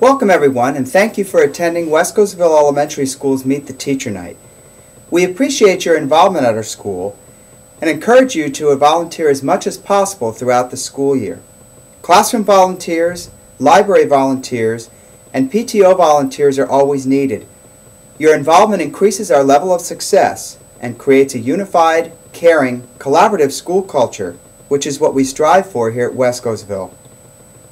Welcome everyone, and thank you for attending Wescosville Elementary School's Meet the Teacher Night. We appreciate your involvement at our school and encourage you to volunteer as much as possible throughout the school year. Classroom volunteers, library volunteers, and PTO volunteers are always needed. Your involvement increases our level of success and creates a unified, caring, collaborative school culture, which is what we strive for here at Wescosville.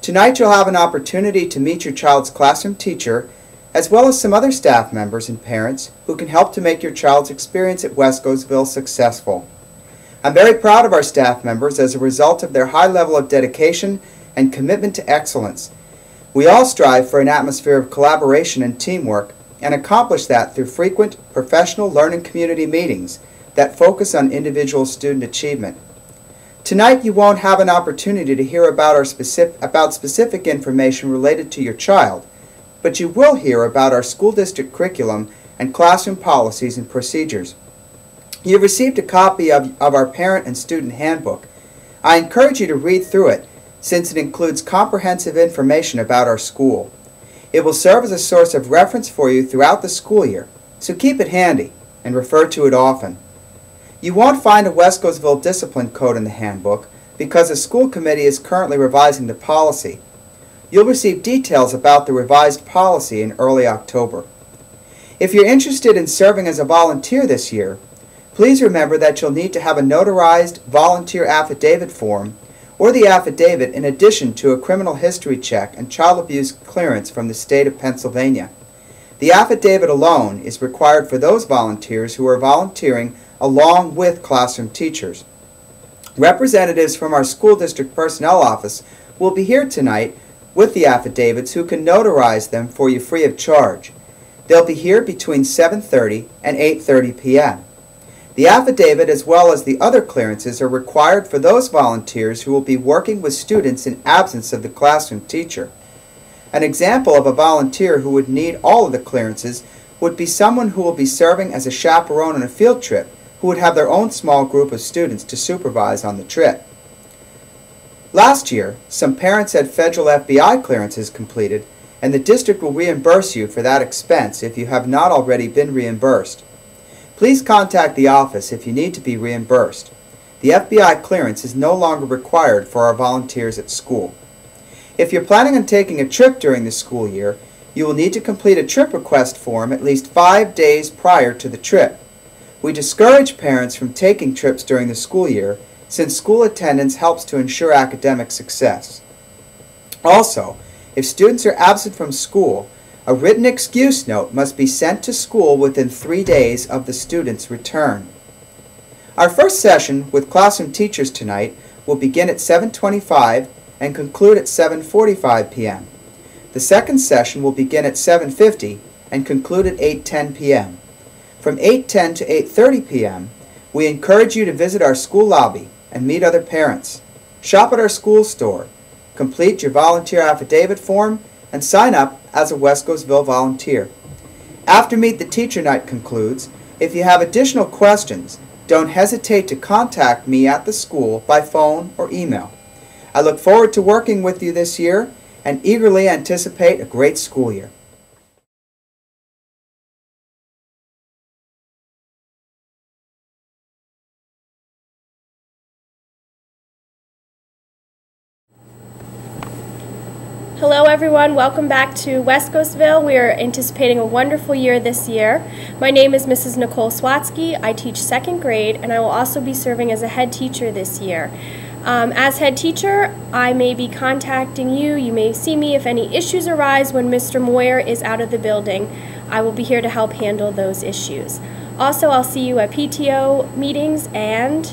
Tonight you'll have an opportunity to meet your child's classroom teacher, as well as some other staff members and parents who can help to make your child's experience at Wescosville successful. I'm very proud of our staff members as a result of their high level of dedication and commitment to excellence. We all strive for an atmosphere of collaboration and teamwork and accomplish that through frequent professional learning community meetings that focus on individual student achievement. Tonight you won't have an opportunity to hear about specific information related to your child, but you will hear about our school district curriculum and classroom policies and procedures. You've received a copy of our parent and student handbook. I encourage you to read through it since it includes comprehensive information about our school. It will serve as a source of reference for you throughout the school year, so keep it handy and refer to it often. You won't find a Wescosville discipline code in the handbook because the school committee is currently revising the policy. You'll receive details about the revised policy in early October. If you're interested in serving as a volunteer this year, please remember that you'll need to have a notarized volunteer affidavit form or the affidavit in addition to a criminal history check and child abuse clearance from the state of Pennsylvania. The affidavit alone is required for those volunteers who are volunteering along with classroom teachers. Representatives from our school district personnel office will be here tonight with the affidavits who can notarize them for you free of charge. They'll be here between 7:30 and 8:30 p.m. The affidavit as well as the other clearances are required for those volunteers who will be working with students in absence of the classroom teacher. An example of a volunteer who would need all of the clearances would be someone who will be serving as a chaperone on a field trip, who would have their own small group of students to supervise on the trip. Last year, some parents had federal FBI clearances completed, and the district will reimburse you for that expense if you have not already been reimbursed. Please contact the office if you need to be reimbursed. The FBI clearance is no longer required for our volunteers at school. If you're planning on taking a trip during the school year, you will need to complete a trip request form at least 5 days prior to the trip. We discourage parents from taking trips during the school year since school attendance helps to ensure academic success. Also, if students are absent from school, a written excuse note must be sent to school within 3 days of the student's return. Our first session with classroom teachers tonight will begin at 7:25 and conclude at 7:45 p.m. The second session will begin at 7:50 and conclude at 8:10 p.m. From 8:10 to 8:30 p.m., we encourage you to visit our school lobby and meet other parents. Shop at our school store, complete your volunteer affidavit form, and sign up as a Wescosville volunteer. After Meet the Teacher Night concludes, if you have additional questions, don't hesitate to contact me at the school by phone or email. I look forward to working with you this year and eagerly anticipate a great school year. Hello everyone, welcome back to Wescosville. We are anticipating a wonderful year this year. My name is Mrs. Nicole Swatsky. I teach 2nd grade and I will also be serving as a head teacher this year. As head teacher, I may be contacting you. You may see me if any issues arise when Mr. Moyer is out of the building. I will be here to help handle those issues. Also, I'll see you at PTO meetings and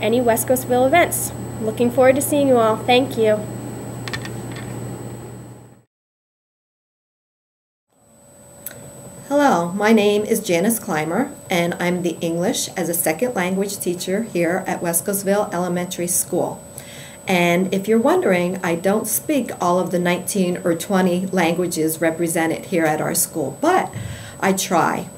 any Wescosville events. Looking forward to seeing you all. Thank you. Hello, my name is Janice Clymer, and I'm the English as a second language teacher here at Wescosville Elementary School. And if you're wondering, I don't speak all of the 19 or 20 languages represented here at our school, but I try.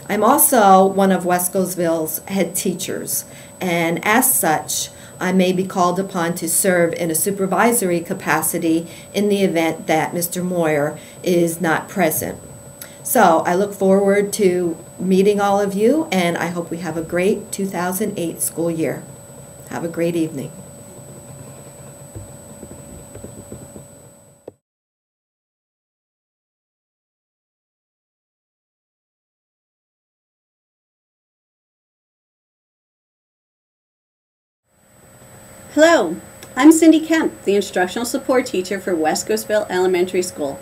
I'm also one of Wescosville's head teachers, and as such, I may be called upon to serve in a supervisory capacity in the event that Mr. Moyer is not present. So I look forward to meeting all of you, and I hope we have a great 2008 school year. Have a great evening. Hello, I'm Cindy Kemp, the Instructional Support Teacher for Wescosville Elementary School.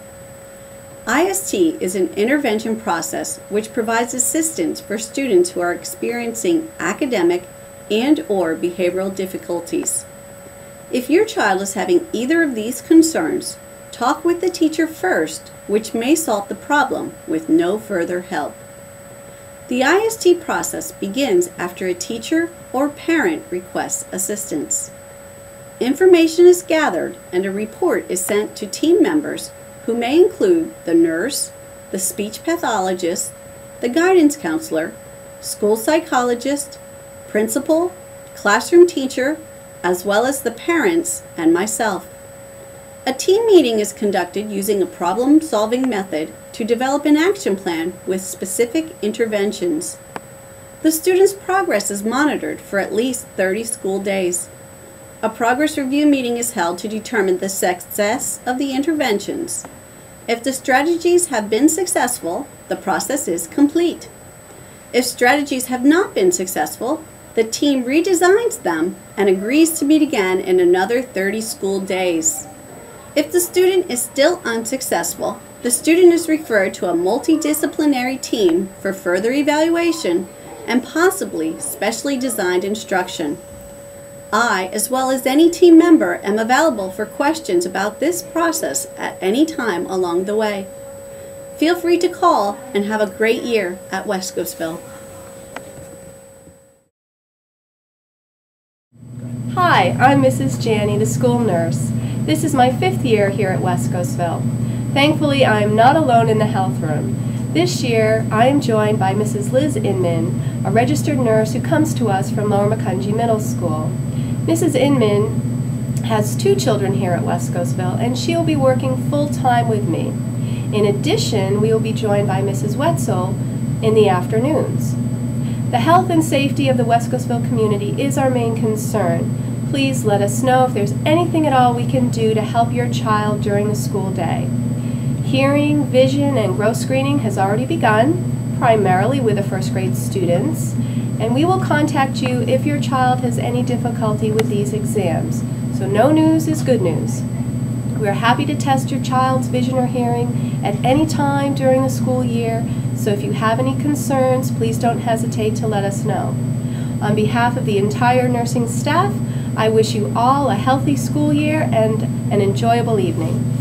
IST is an intervention process which provides assistance for students who are experiencing academic and/or behavioral difficulties. If your child is having either of these concerns, talk with the teacher first, which may solve the problem with no further help. The IST process begins after a teacher or parent requests assistance. Information is gathered and a report is sent to team members who may include the nurse, the speech pathologist, the guidance counselor, school psychologist, principal, classroom teacher, as well as the parents and myself. A team meeting is conducted using a problem-solving method to develop an action plan with specific interventions. The student's progress is monitored for at least 30 school days. A progress review meeting is held to determine the success of the interventions. If the strategies have been successful, the process is complete. If strategies have not been successful, the team redesigns them and agrees to meet again in another 30 school days. If the student is still unsuccessful, the student is referred to a multidisciplinary team for further evaluation and possibly specially designed instruction. I, as well as any team member, am available for questions about this process at any time along the way. Feel free to call and have a great year at Wescosville. Hi, I'm Mrs. Janney, the school nurse. This is my 5th year here at Wescosville. Thankfully, I am not alone in the health room. This year, I am joined by Mrs. Liz Inman, a registered nurse who comes to us from Lower Macungie Middle School. Mrs. Inman has 2 children here at Wescosville, and she will be working full-time with me. In addition, we will be joined by Mrs. Wetzel in the afternoons. The health and safety of the Wescosville community is our main concern. Please let us know if there's anything at all we can do to help your child during the school day. Hearing, vision, and growth screening has already begun, primarily with the first grade students, and we will contact you if your child has any difficulty with these exams. So no news is good news. We are happy to test your child's vision or hearing at any time during the school year, so if you have any concerns, please don't hesitate to let us know. On behalf of the entire nursing staff, I wish you all a healthy school year and an enjoyable evening.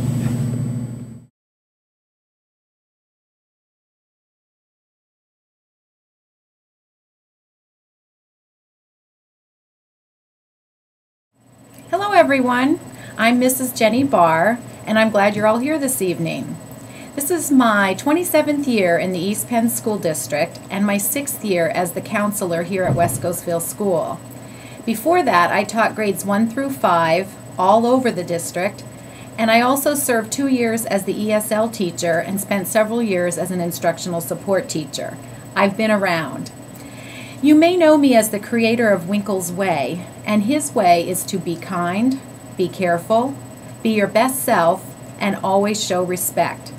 Hello everyone, I'm Mrs. Jenny Barr, and I'm glad you're all here this evening. This is my 27th year in the East Penn School District and my 6th year as the counselor here at Wescosville School. Before that, I taught grades 1 through 5 all over the district, and I also served 2 years as the ESL teacher and spent several years as an instructional support teacher. I've been around. You may know me as the creator of Winkle's Way, and his way is to be kind, be careful, be your best self, and always show respect.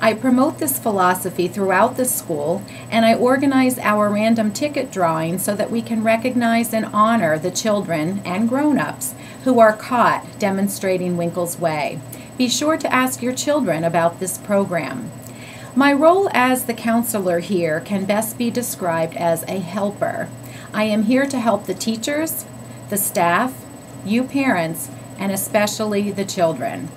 I promote this philosophy throughout the school, and I organize our random ticket drawing so that we can recognize and honor the children and grown-ups who are caught demonstrating Winkle's Way. Be sure to ask your children about this program. My role as the counselor here can best be described as a helper. I am here to help the teachers, the staff, you parents, and especially the children.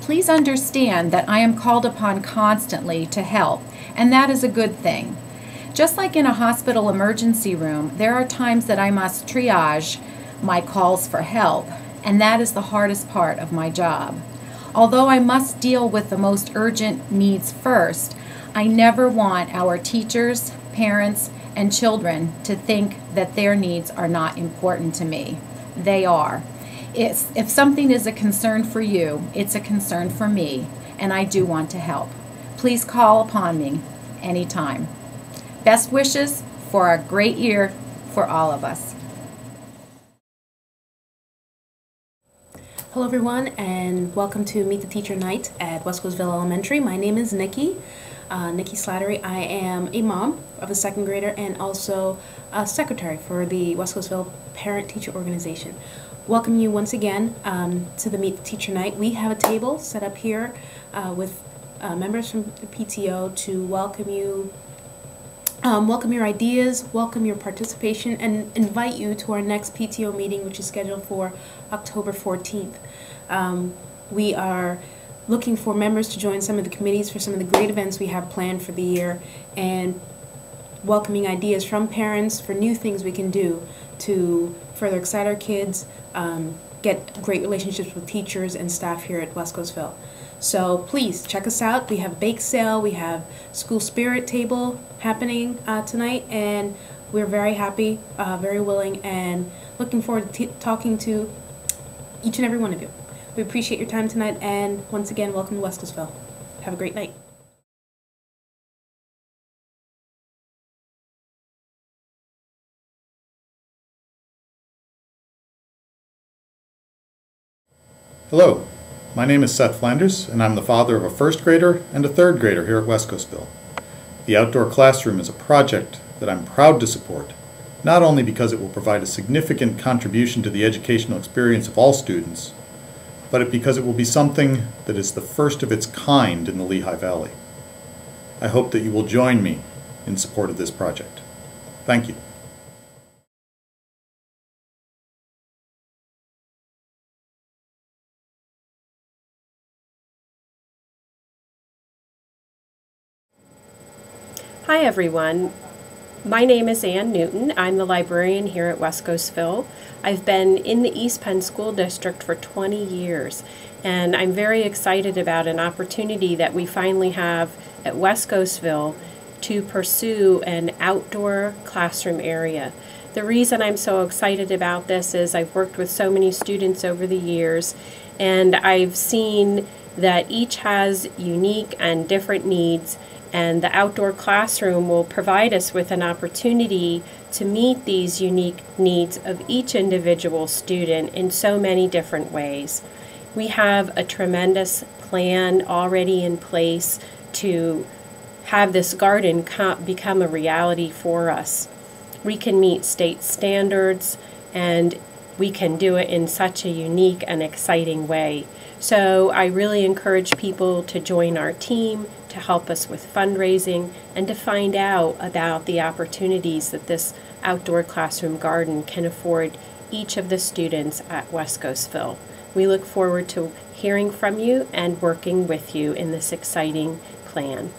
Please understand that I am called upon constantly to help, and that is a good thing. Just like in a hospital emergency room, there are times that I must triage my calls for help, and that is the hardest part of my job. Although I must deal with the most urgent needs first, I never want our teachers, parents, and children to think that their needs are not important to me. They are. If something is a concern for you, it's a concern for me, and I do want to help. Please call upon me anytime. Best wishes for a great year for all of us. Hello everyone, and welcome to Meet the Teacher Night at Wescosville Elementary. My name is Nikki Slattery. I am a mom of a second grader and also a secretary for the Wescosville Parent Teacher Organization. Welcome you once again to the Meet the Teacher Night. We have a table set up here with members from the PTO to welcome you. Welcome your ideas, welcome your participation, and invite you to our next PTO meeting, which is scheduled for October 14th. We are looking for members to join some of the committees for some of the great events we have planned for the year, and welcoming ideas from parents for new things we can do to further excite our kids, get great relationships with teachers and staff here at Wescosville. So please check us out. We have bake sale, we have school spirit table happening tonight, and we're very happy, very willing, and looking forward to talking to each and every one of you. We appreciate your time tonight, and once again, welcome to Wescosville. Have a great night. Hello, my name is Seth Flanders, and I'm the father of a first grader and a third grader here at Wescosville. The outdoor classroom is a project that I'm proud to support, not only because it will provide a significant contribution to the educational experience of all students, but because it will be something that is the first of its kind in the Lehigh Valley. I hope that you will join me in support of this project. Thank you. Hi everyone, my name is Ann Newton. I'm the librarian here at Wescosville. I've been in the East Penn School District for 20 years, and I'm very excited about an opportunity that we finally have at Wescosville to pursue an outdoor classroom area. The reason I'm so excited about this is I've worked with so many students over the years, and I've seen that each has unique and different needs, and the outdoor classroom will provide us with an opportunity to meet these unique needs of each individual student in so many different ways. We have a tremendous plan already in place to have this garden become a reality for us. We can meet state standards, and we can do it in such a unique and exciting way. So I really encourage people to join our team, to help us with fundraising, and to find out about the opportunities that this outdoor classroom garden can afford each of the students at Wescosville. We look forward to hearing from you and working with you in this exciting plan.